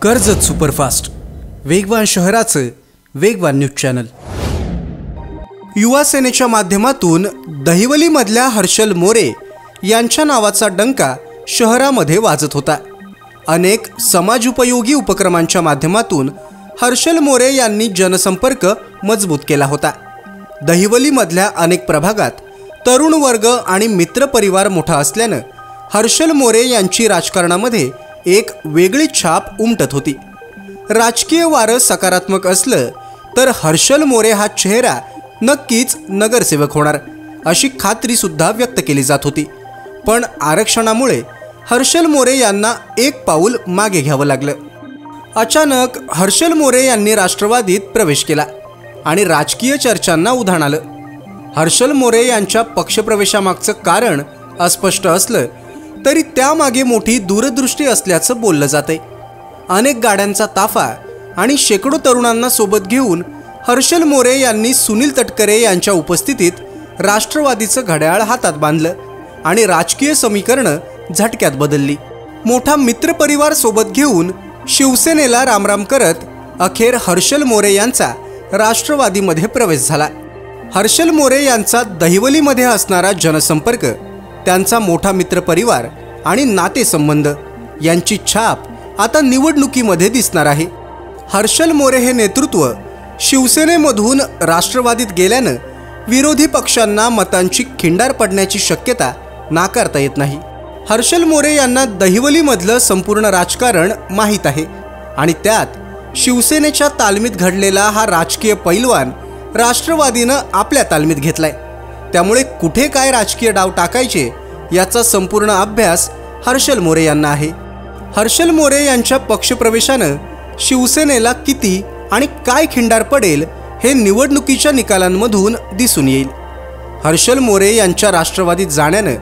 Karjat superfast वेगवान शहराचं वेगवान न्यूज चॅनल। युवा सेनेच्या माध्यमातून दहिवलीमधल्या हर्षल मोरे यांच्या नावाचा डंका शहरामध्ये वाजत होता। अनेक समाजोपयोगी उपक्रमांच्या माध्यमातून हर्षल मोरे यांनी जनसंपर्क मजबूत केला होता। दहिवलीमधल्या अनेक प्रभागात तरुण वर्ग आणि मित्रपरिवार मोठा असल्याने हर्षल मोरे यांची राजकारणामध्ये एक वेगळी छाप उमटत होती। राजकीय वारं सकारात्मक असलं तर हर्षल मोरे हा चेहरा नक्कीच नगरसेवक होणार अशी खात्री सुद्धा व्यक्त केली जात होती। पण आरक्षणामुळे हर्षल मोरे यांना एक पाऊल मागे घ्यावं लागलं। अचानक हर्षल मोरे यांनी राष्ट्रवादीत प्रवेश केला आणि राजकीय चर्चांना उधाण आलं। हर्षल मोरे यांच्या पक्षप्रवेशामागचं कारण अस्पष्ट असलं तरी त्यामागे मोठी दूरदृष्टी असल्याचं बोललं जातंय। अनेक गाड्यांचा ताफा आणि शेकडो तरुणांना सोबत घेऊन हर्षल मोरे यांनी सुनील तटकरे यांच्या उपस्थितीत राष्ट्रवादीचं घड्याळ हातात बांधलं आणि राजकीय समीकरणं झटक्यात बदलली। मोठा मित्रपरिवार सोबत घेऊन शिवसेनेला रामराम करत अखेर हर्षल मोरे यांचा राष्ट्रवादीमध्ये प्रवेश झाला। हर्षल मोरे यांचा दहिवलीमध्ये असणारा जनसंपर्क, त्यांचा मोठा मित्रपरिवार आणि नातेसंबंध यांची छाप आता निवडणुकीमध्ये दिसणार आहे। हर्षल मोरे हे नेतृत्व शिवसेनेमधून राष्ट्रवादीत गेल्यानं विरोधी पक्षांना मतांची खिंडार पडण्याची शक्यता नाकारता येत नाही। हर्षल मोरे यांना दहिवलीमधलं संपूर्ण राजकारण माहीत आहे आणि त्यात शिवसेनेच्या तालमीत घडलेला हा राजकीय पैलवान राष्ट्रवादीनं आपल्या तालमीत घेतलाय। त्यामुळे कुठे काय राजकीय डाव टाकायचे याचा संपूर्ण अभ्यास हर्षल मोरे यांना आहे। हर्षल मोरे यांच्या पक्षप्रवेशानं शिवसेनेला किती आणि काय खिंडार पडेल हे निवडणुकीच्या निकालांमधून दिसून येईल। हर्षल मोरे यांच्या राष्ट्रवादीत जाण्यानं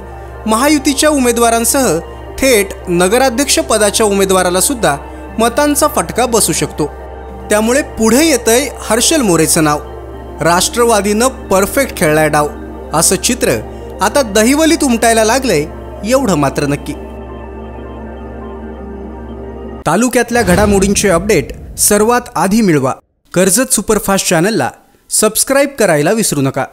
महायुतीच्या उमेदवारांसह थेट नगराध्यक्ष पदाच्या उमेदवाराला सुद्धा मतांचा फटका बसू शकतो। त्यामुळे पुढे येतंय हर्षल मोरेचं नाव। राष्ट्रवादीनं परफेक्ट खेळलाय डाव असं चित्र आता दहिवलीत उमटायला लागलंय एवढं मात्र नक्की। तालुक्यातल्या घडामोडींचे अपडेट सर्वात आधी मिळवा कर्जत सुपरफास्ट चॅनलला सबस्क्राइब करायला विसरू नका।